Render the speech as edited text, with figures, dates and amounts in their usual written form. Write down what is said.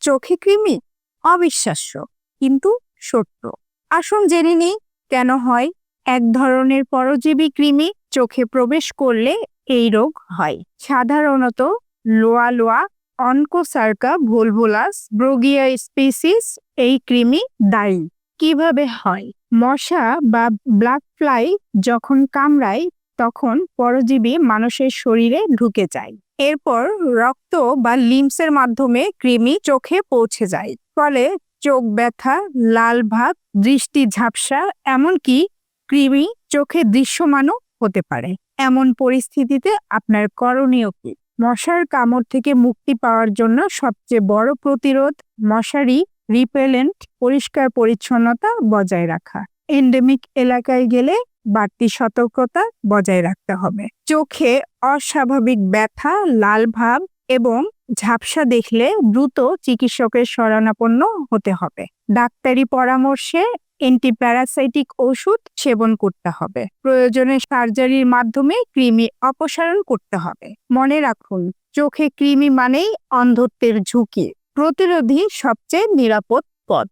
চোখে কৃমি? অবিশ্বাস্য, কিন্তু সত্য। আসুন জেনে নিই কেন হয়। এক ধরনের পরজীবী কৃমি চোখে প্রবেশ করলে এই রোগ হয়। সাধারণত লোয়া লোয়া অনকোসার্কা ভুলভুলাস ব্রোগিয়া স্পিসিস এই কৃমি দায়ী। কিভাবে হয়? মশা বা ব্ল্যাক ফ্লাই যখন কামড়ায় তখন পরজীবী মানুষের শরীরে ঢুকে যায়। এরপর রক্ত বা লিম্ফের মাধ্যমে কৃমি চোখে পৌঁছে যায়। ফলে চোখ ব্যথা, লাল ভাব, দৃষ্টি ঝাপসা, এমনকি কৃমি চোখে দৃশ্যমানও হতে পারে। এমন পরিস্থিতিতে আপনার করণীয় কি? মশার কামড় থেকে মুক্তি পাওয়ার জন্য সবচেয়ে বড় প্রতিরোধ মশারি রিপেলেন্ট, পরিষ্কার পরিচ্ছন্নতা বজায় রাখা। এন্ডেমিক এলাকায় গেলে বাড়তি সতর্কতা বজায় রাখতে হবে। চোখে অস্বাভাবিক ব্যথা, লাল ভাব এবং ঝাপসা দেখলে দ্রুত চিকিৎসকের শরণাপন্ন হতে হবে। ডাক্তারি পরামর্শে অ্যান্টিপ্যারাসাইটিক ওষুধ সেবন করতে হবে। প্রয়োজনে সার্জারির মাধ্যমে কৃমি অপসারণ করতে হবে। মনে রাখুন, চোখে কৃমি মানেই অন্ধত্বের ঝুঁকি। প্রতিরোধই সবচেয়ে নিরাপদ পথ।